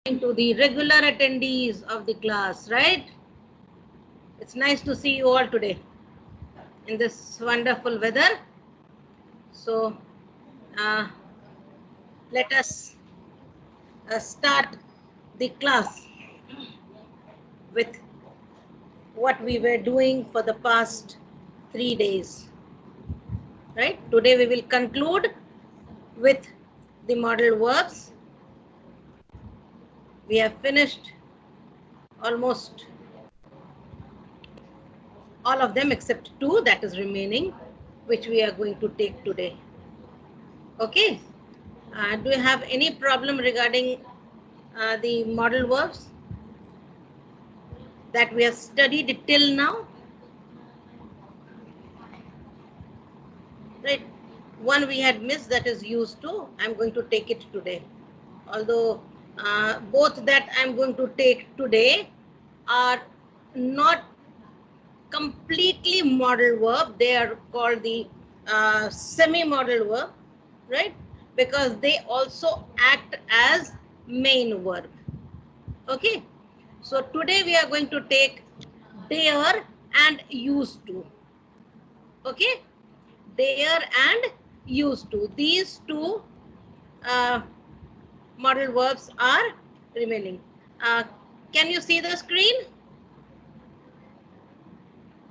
To the regular attendees of the class, right? It's nice to see you all today in this wonderful weather. So let us start the class with what we were doing for the past 3 days, right? Today we will conclude with the modal verbs. We have finished almost all of them except 2 that is remaining, which we are going to take today. Okay. Do you have any problem regarding the modal verbs that we have studied till now? Right. One we had missed, that is used to. I'm going to take it today. Although both that I'm going to take today are not completely modal verb. They are called the semi-modal verb, right? Because they also act as main verb. Okay. So today we are going to take dare and used to. Okay. Dare and used to. These two modal verbs are remaining. Can you see the screen?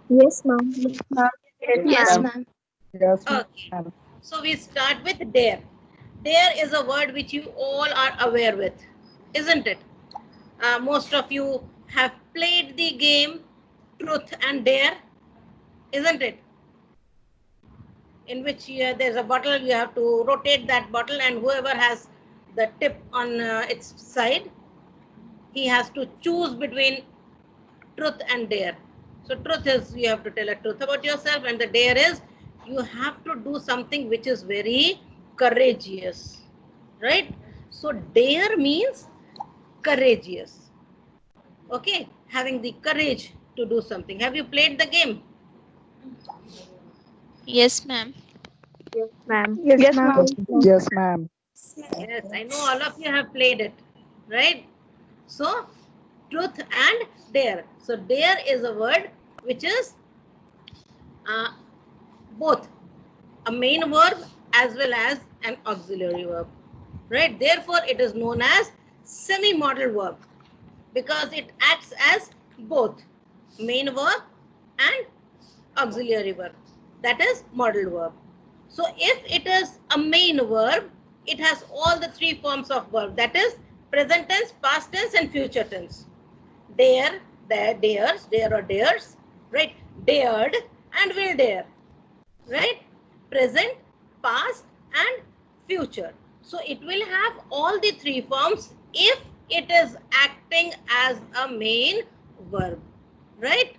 Yes, ma'am. Yes, ma'am. Yes, ma'am. Okay. So we start with dare. Dare is a word which you all are aware with, isn't it? Most of you have played the game Truth and Dare, isn't it? In which there's a bottle, you have to rotate that bottle, and whoever has the tip on its side, he has to choose between truth and dare. So truth is you have to tell a truth about yourself, and the dare is you have to do something which is very courageous, right? So dare means courageous. Okay, having the courage to do something. Have you played the game? Yes, ma'am. Yes, ma'am. Yes, yes, ma'am. Yes, I know all of you have played it, right? So truth and dare. So dare is a word which is both a main verb as well as an auxiliary verb, right? Therefore, it is known as semi-modal verb because it acts as both main verb and auxiliary verb. That is modal verb. So if it is a main verb, it has all the 3 forms of verb. That is present tense, past tense, and future tense. Dare, dares, dare or dares, right? Dared and will dare, right? Present, past, and future. So it will have all the 3 forms if it is acting as a main verb, right?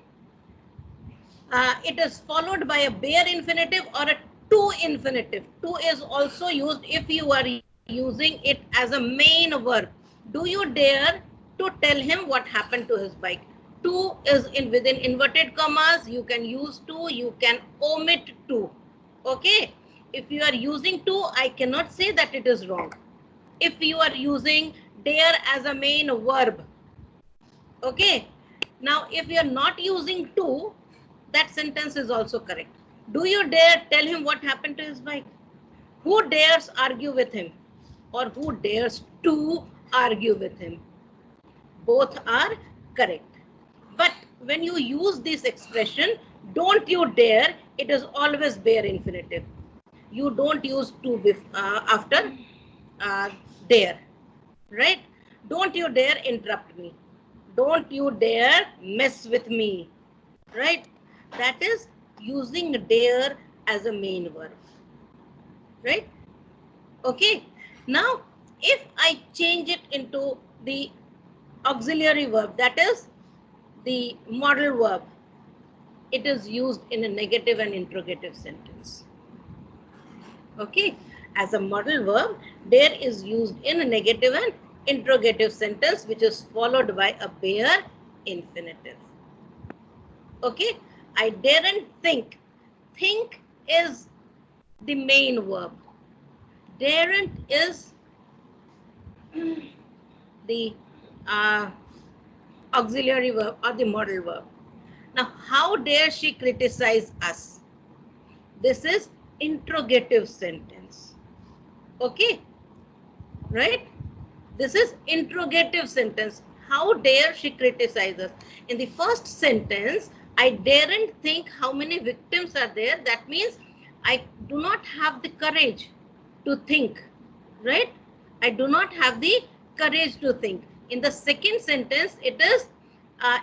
It is followed by a bare infinitive or a to infinitive. To is also used if you are using it as a main verb. Do you dare to tell him what happened to his bike? To is in within inverted commas. You can use to, you can omit to. Okay. If you are using to, I cannot say that it is wrong. If you are using dare as a main verb. Okay. Now, if you are not using to, that sentence is also correct. Do you dare tell him what happened to his bike? Who dares argue with him? Or who dares to argue with him? Both are correct. But when you use this expression, don't you dare, it is always bare infinitive. You don't use to after dare, right? Don't you dare interrupt me. Don't you dare mess with me, right? That is using dare as a main verb, right? Okay. Now, if I change it into the auxiliary verb, that is the modal verb, it is used in a negative and interrogative sentence. Okay. As a modal verb, dare is used in a negative and interrogative sentence, which is followed by a bare infinitive. Okay. I daren't think. Think is the main verb. Daren't is the uh, auxiliary verb or the modal verb. Now, how dare she criticize us? This is interrogative sentence. Okay, right? This is interrogative sentence. How dare she criticize us? In the first sentence, I daren't think how many victims are there. That means I do not have the courage to think, right? I do not have the courage to think. In the second sentence, it is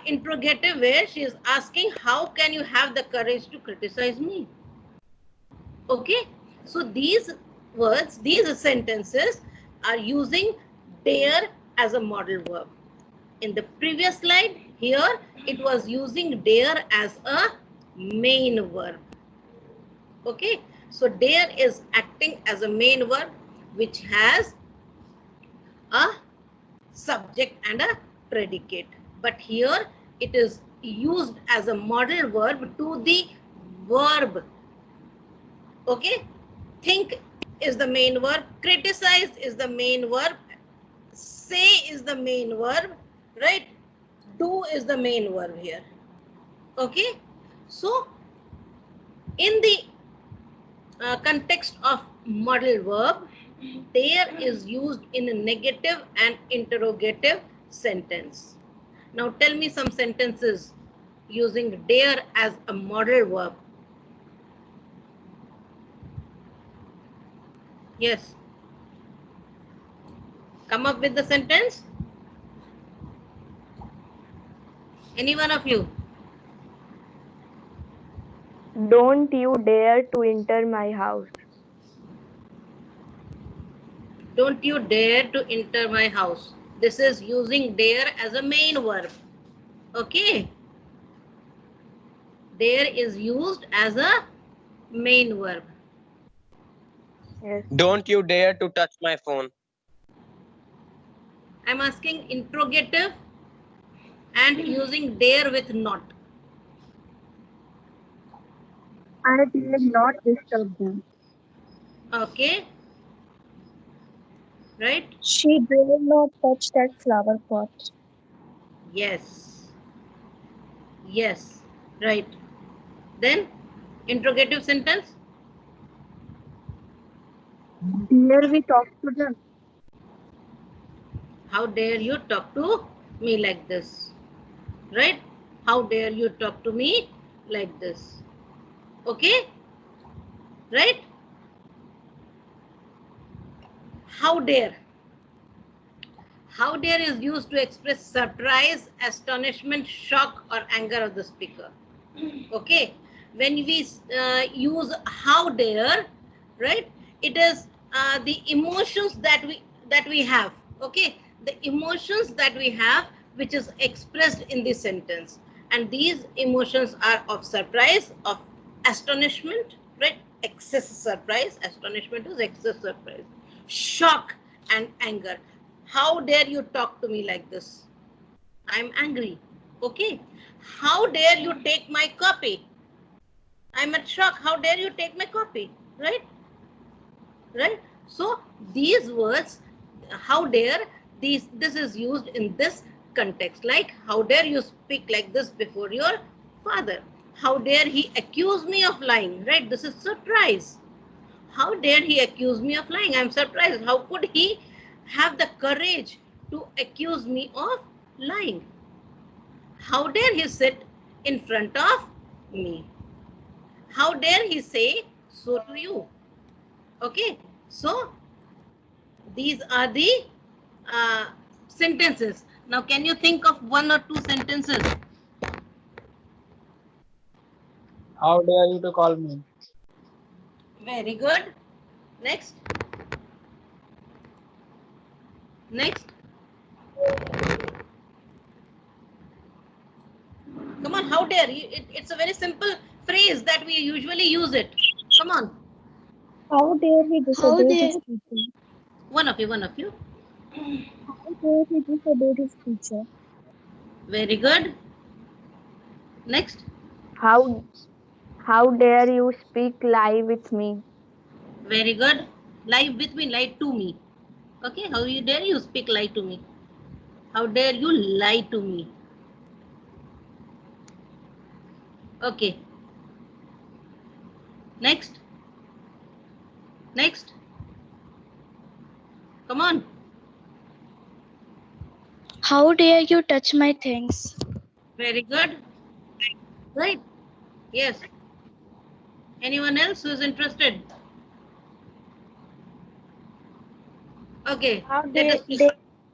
interrogative, where she is asking, how can you have the courage to criticize me? Okay, so these words, these sentences are using dare as a modal verb. In the previous slide, here it was using dare as a main verb. Okay, so dare is acting as a main verb which has a subject and a predicate, but here it is used as a modal verb to the verb. Okay, think is the main verb, criticize is the main verb, say is the main verb, right? Do is the main verb here. Okay, so in the context of modal verb, dare is used in a negative and interrogative sentence. Now tell me some sentences using dare as a modal verb. Yes, come up with the sentence. Any one of you? Don't you dare to enter my house. Don't you dare to enter my house. This is using dare as a main verb. Okay, dare is used as a main verb. Yes. Don't you dare to touch my phone. I'm asking interrogative and using dare with not. I dare not disturb them. Okay, right? She dare not touch that flower pot. Yes, yes, right. Then interrogative sentence. Dare we talk to them? How dare you talk to me like this? Right? How dare you talk to me like this? Okay, right? How dare. How dare is used to express surprise, astonishment, shock, or anger of the speaker. Okay, when we use how dare, right? It is the emotions that we have. Okay, the emotions that we have, which is expressed in the sentence, and these emotions are of surprise, of astonishment, right? Excess surprise, astonishment is excess surprise, shock, and anger. How dare you talk to me like this? I'm angry. Okay. How dare you take my copy? I'm at shock. How dare you take my copy? Right? Right? So these words, how dare, this is used in this context. Like, how dare you speak like this before your father? How dare he accuse me of lying? Right? This is surprise. How dare he accuse me of lying? I'm surprised. How could he have the courage to accuse me of lying? How dare he sit in front of me? How dare he say so to you? Okay, so these are the uh, sentences. Now, can you think of one or two sentences? How dare you to call me? Very good. Next. Next. Come on, how dare you? It's a very simple phrase that we usually use it. Come on, How dare he How disobey dare his teacher? one of you, one of you. How dare he disobey his teacher? Very good. Next. How how dare you speak lie with me? Very good. Lie with me, lie to me. Okay, how you dare you speak lie to me? How dare you lie to me? Okay. Next. Next. Come on. How dare you touch my things? Very good. Right. Yes. Anyone else who is interested? Okay. How Let dare us speak.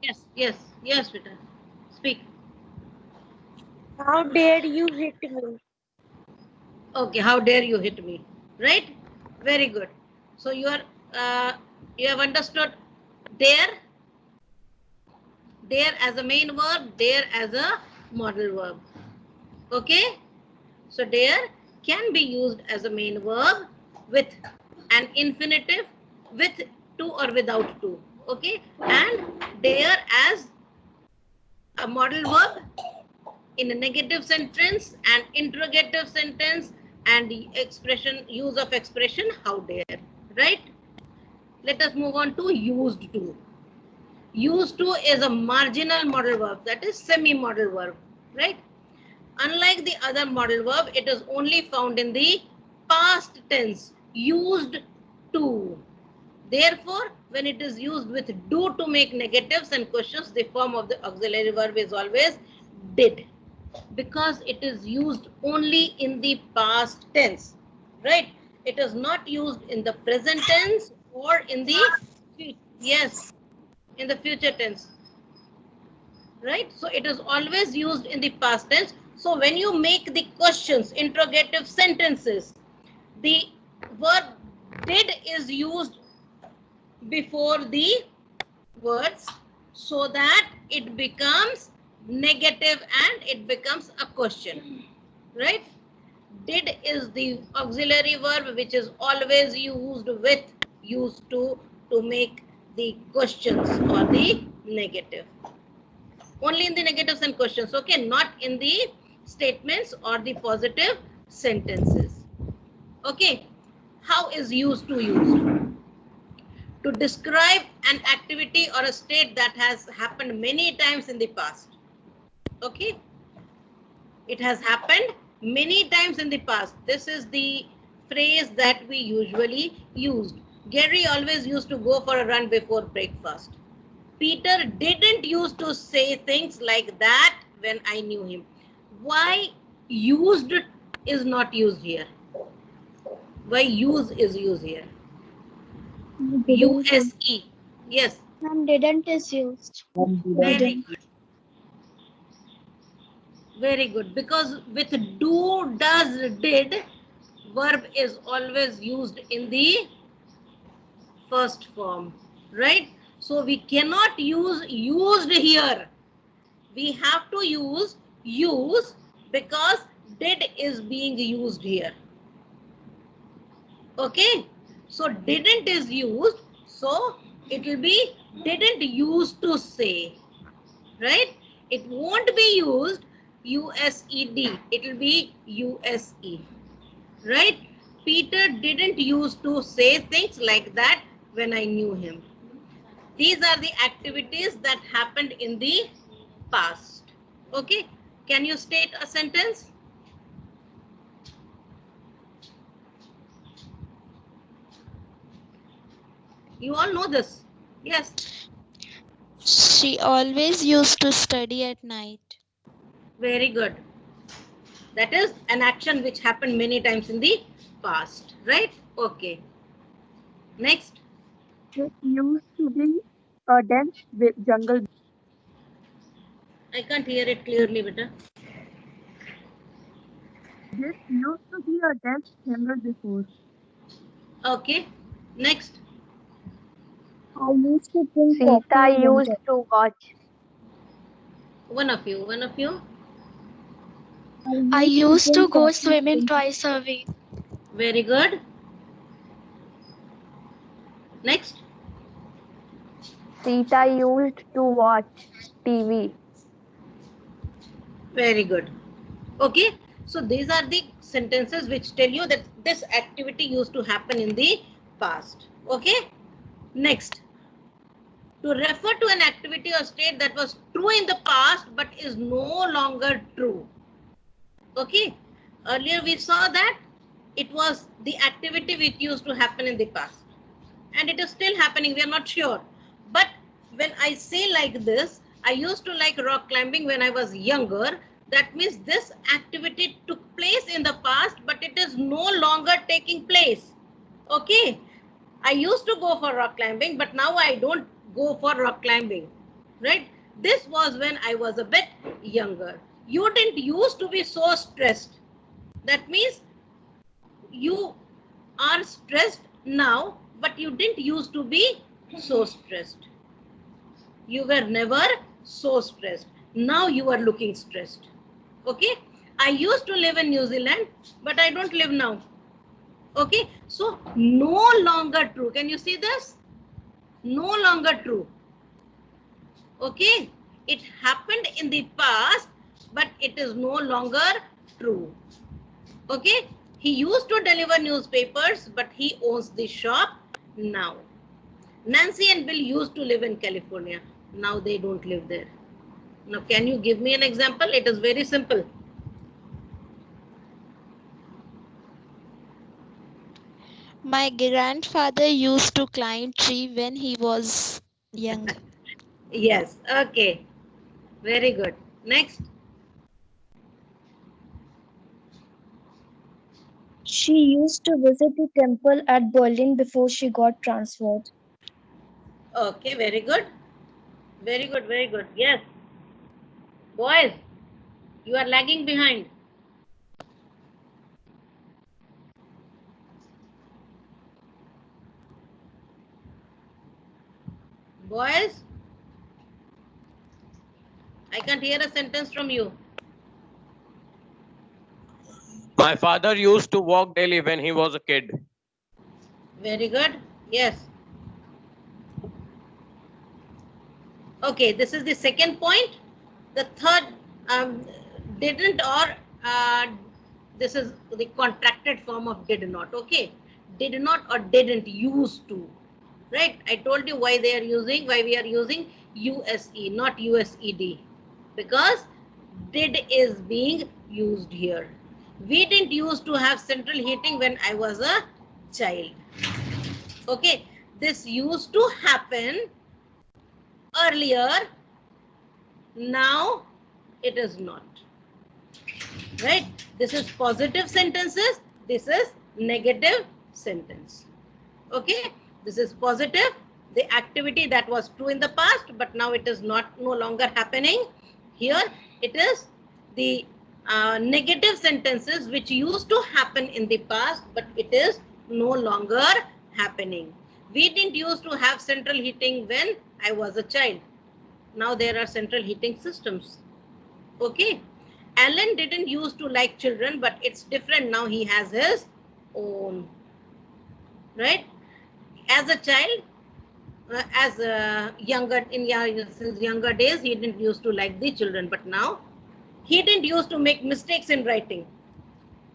Yes. Yes. Yes, Rita. Speak. how dare you hit me? Okay. How dare you hit me? Right. Very good. So you have understood dare. Dare as a main verb. Dare as a modal verb. Okay. So dare can be used as a main verb with an infinitive, with to or without to. Okay. And dare as a modal verb in a negative sentence and interrogative sentence and the expression, use of expression how dare. Right. Let us move on to used to. Used to is a marginal modal verb, that is semi-modal verb. Right. Unlike the other modal verb, it is only found in the past tense, used to. Therefore, when it is used with do to make negatives and questions, the form of the auxiliary verb is always did, because it is used only in the past tense, right? It is not used in the present tense or in the, yes, in the future tense. Right? So it is always used in the past tense. So when you make the questions, interrogative sentences, the verb did is used before the words so that it becomes negative and it becomes a question. Right? Did is the auxiliary verb which is always used with used to make the questions or the negative. Only in the negatives and questions, okay, not in the statements or the positive sentences. Okay, how is used to used? To describe an activity or a state that has happened many times in the past. Okay, it has happened many times in the past. This is the phrase that we usually used. Gary always used to go for a run before breakfast. Peter didn't used to say things like that when I knew him. Why used is not used here? Why use is used here? USE. Yes. Ma'am, didn't is used. Very good. Very good. Because with do, does, did, verb is always used in the first form. Right? So we cannot use used here. We have to use because did is being used here. Okay, so didn't is used, so it will be didn't used to say, right? It won't be used used, it will be use, right? Peter didn't used to say things like that when I knew him. These are the activities that happened in the past. Okay, can you state a sentence? You all know this. Yes, She always used to study at night. very good. That is an action which happened many times in the past, right? Okay. Next. It used to be a dense jungle. I can't hear it clearly, beta. This used to be a dense jungle before. Okay. Next. I used to drink coffee Sita in used winter. To watch. One of you. One of you. I I used to used to drink go coffee in swimming winter. twice a week. Very good. Next. Sita used to watch TV. Very good. Okay. So these are the sentences which tell you that this activity used to happen in the past. Okay. Next. To refer to an activity or state that was true in the past but is no longer true. Okay. Earlier we saw that it was the activity which used to happen in the past. And it is still happening. We are not sure. But when I say like this, I used to like rock climbing when I was younger. That means this activity took place in the past, but it is no longer taking place. Okay. I used to go for rock climbing, but now I don't go for rock climbing. Right? This was when I was a bit younger. You didn't used to be so stressed. That means you are stressed now, but you didn't used to be so stressed. You were never so stressed. Now you are looking stressed. Okay. I used to live in New Zealand, but I don't live now. Okay. So no longer true. Can you see this? No longer true. Okay. It happened in the past, but it is no longer true. Okay. He used to deliver newspapers, but he owns the shop now. Nancy and Bill used to live in California. Now they don't live there. Now, can you give me an example? It is very simple. My grandfather used to climb tree when he was young. Yes. Okay. Very good. Next. She used to visit the temple at Berlin before she got transferred. Okay. Very good. Very good. Very good. Yes. Boys, you are lagging behind. Boys, I can't hear a sentence from you. My father used to walk daily when he was a kid. Very good. Yes. Okay. This is the second point. The third, didn't or this is the contracted form of did not. Okay. Did not or didn't used to. Right. I told you why they are using, why we are using USE, not USED. Because did is being used here. We didn't used to have central heating when I was a child. Okay. This used to happen earlier. Now it is not. Right? This is positive sentences. This is negative sentence. Okay. This is positive. The activity that was true in the past, but now it is no longer happening. Here it is the negative sentences which used to happen in the past, but it is no longer happening. We didn't used to have central heating when I was a child. Now there are central heating systems. Okay. Alan didn't used to like children, but it's different now. He has his own. Right? As a child, as a younger in his younger days, he didn't used to like the children, but now he didn't used to make mistakes in writing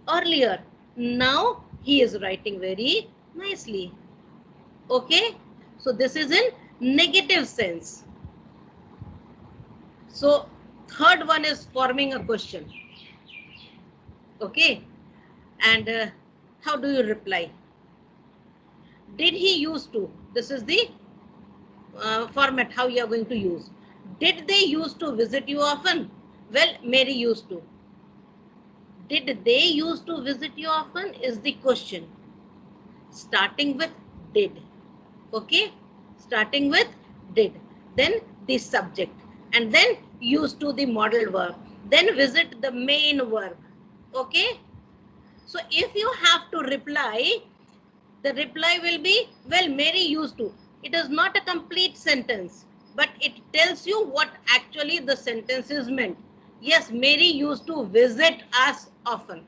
earlier. Now he is writing very nicely. Okay. So this is in negative sense. So third one is forming a question. Okay. And how do you reply? Did he used to? This is the format how you are going to use. Did they used to visit you often? Well, Mary used to. Did they used to visit you often is the question. Starting with did. Okay. Starting with did. Then the subject. And then used to the modal verb. Then visit the main verb. Okay. So if you have to reply, the reply will be, well, Mary used to. It is not a complete sentence, but it tells you what actually the sentence is meant. Yes, Mary used to visit us often.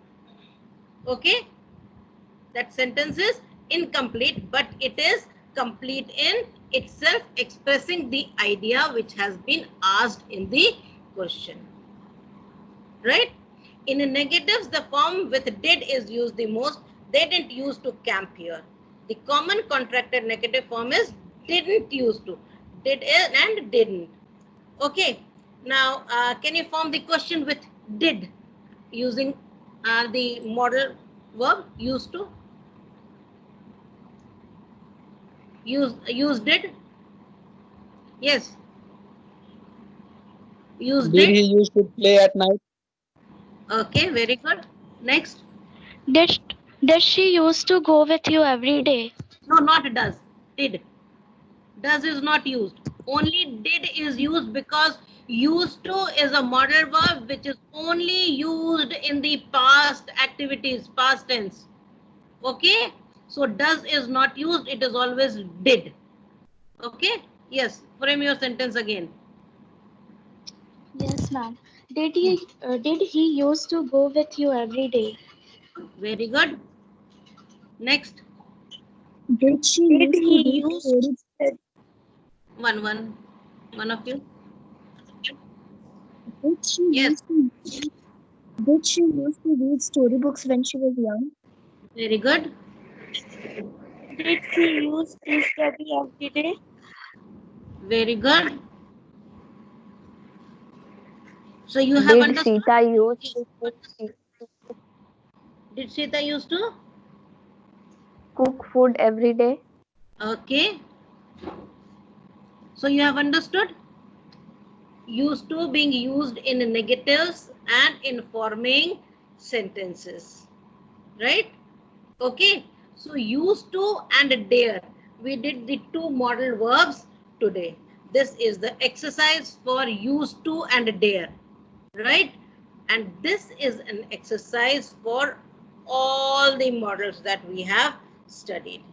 Okay. That sentence is incomplete, but it is complete in itself, expressing the idea which has been asked in the question. Right? In negatives, the form with did is used the most. They didn't use to camp here. The common contracted negative form is didn't used to. Did and didn't. Okay. Now, can you form the question with did using the modal verb used to? Use did. Yes. Use Did did. he used to play at night? Okay. Very good. Next. Did did she used to go with you every day? No, not does. Did. Does is not used. Only did is used because used to is a modal verb which is only used in the past activities, past tense. Okay. So does is not used. It is always did. Okay. Yes. Frame your sentence again. Yes, ma'am. Did he used to go with you every day? Very good. Next. Did she Did used to he read use stories? One of you. Did she Yes. used to did she used to read storybooks when she was young? Very good. did she use to study every day? Very good. So you have Did understood. Sita use to Did Sita used to? cook food every day? Okay. So you have understood. Used to being used in negatives and in forming sentences. Right? Okay. So used to and dare. We did the two modal verbs today. This is the exercise for used to and dare. Right? And this is an exercise for all the models that we have studied.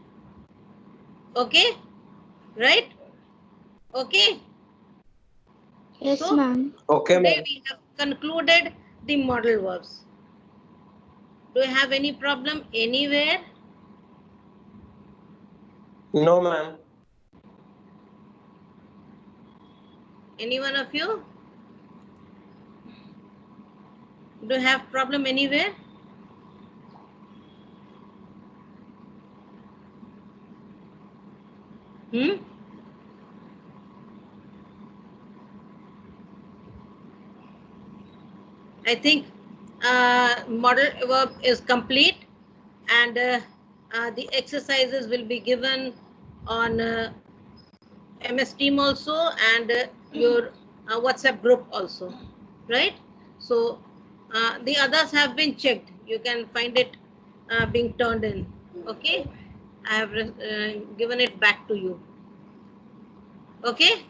Okay? Right? Okay. Yes, So ma'am. Okay, today ma'am. we have concluded the modal verbs. Do you have any problem anywhere? No, ma'am. Any one of you? Do you have problem anywhere? Hmm? I think model verb is complete, and the exercises will be given on MS Team also, and your WhatsApp group also, right? So the others have been checked. You can find it being turned in. Okay, I have given it back to you. Okay.